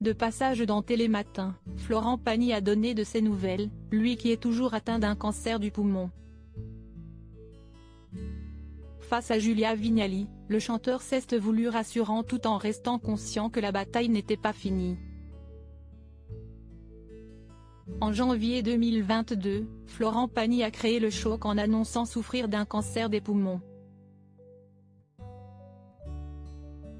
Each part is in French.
De passage dans Télématin, Florent Pagny a donné de ses nouvelles, lui qui est toujours atteint d'un cancer du poumon. Face à Julia Vignali, le chanteur s'est voulu rassurant tout en restant conscient que la bataille n'était pas finie. En janvier 2022, Florent Pagny a créé le choc en annonçant souffrir d'un cancer des poumons.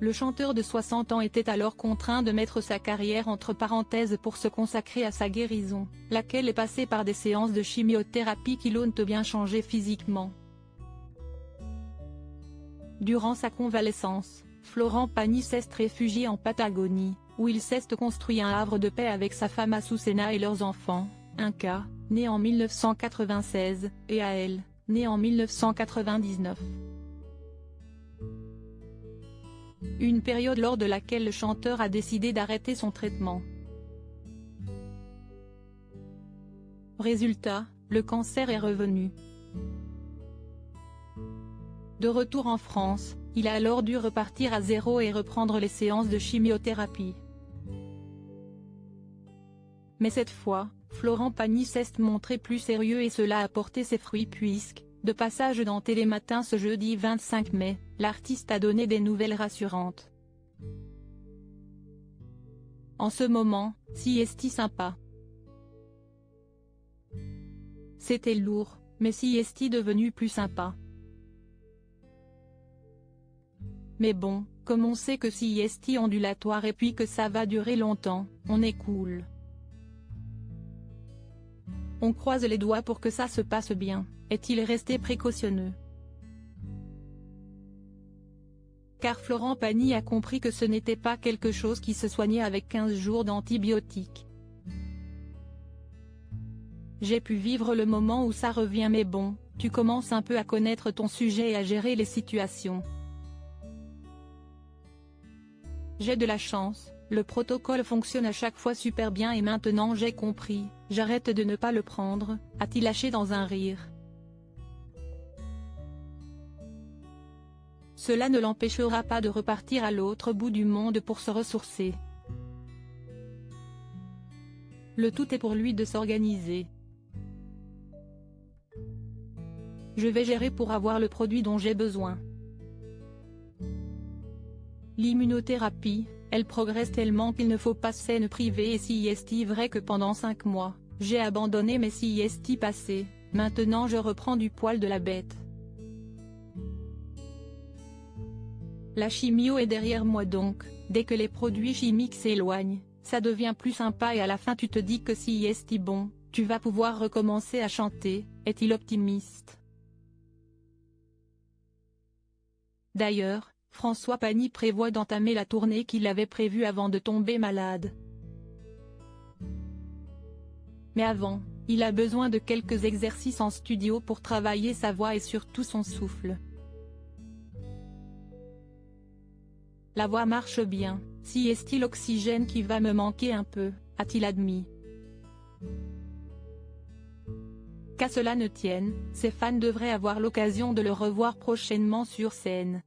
Le chanteur de 60 ans était alors contraint de mettre sa carrière entre parenthèses pour se consacrer à sa guérison, laquelle est passée par des séances de chimiothérapie qui l'ont bien changé physiquement. Durant sa convalescence, Florent Pagny s'est réfugié en Patagonie, où il s'est construit un havre de paix avec sa femme Azucena et leurs enfants, Inca, né en 1996, et Ael, né en 1999. Une période lors de laquelle le chanteur a décidé d'arrêter son traitement. Résultat, le cancer est revenu. De retour en France, il a alors dû repartir à zéro et reprendre les séances de chimiothérapie. Mais cette fois, Florent Pagny s'est montré plus sérieux et cela a porté ses fruits puisque, de passage dans Télématin ce jeudi 25 mai, l'artiste a donné des nouvelles rassurantes. En ce moment, si est-il sympa. C'était lourd, mais si est-il devenu plus sympa. Mais bon, comme on sait que si est ondulatoire et puis que ça va durer longtemps, on est cool. On croise les doigts pour que ça se passe bien, est-il resté précautionneux. Car Florent Pagny a compris que ce n'était pas quelque chose qui se soignait avec 15 jours d'antibiotiques. J'ai pu vivre le moment où ça revient mais bon, tu commences un peu à connaître ton sujet et à gérer les situations. J'ai de la chance, le protocole fonctionne à chaque fois super bien et maintenant j'ai compris, j'arrête de ne pas le prendre, a-t-il lâché dans un rire. Cela ne l'empêchera pas de repartir à l'autre bout du monde pour se ressourcer. Le tout est pour lui de s'organiser. Je vais gérer pour avoir le produit dont j'ai besoin. L'immunothérapie, elle progresse tellement qu'il ne faut pas s'en priver et si est vrai que pendant 5 mois, j'ai abandonné mais si est passé, maintenant je reprends du poil de la bête. La chimio est derrière moi donc, dès que les produits chimiques s'éloignent, ça devient plus sympa et à la fin tu te dis que si est bon, tu vas pouvoir recommencer à chanter, est-il optimiste. D'ailleurs, François Pagny prévoit d'entamer la tournée qu'il avait prévue avant de tomber malade. Mais avant, il a besoin de quelques exercices en studio pour travailler sa voix et surtout son souffle. La voix marche bien, si est-il l'oxygène qui va me manquer un peu, a-t-il admis. Qu'à cela ne tienne, ses fans devraient avoir l'occasion de le revoir prochainement sur scène.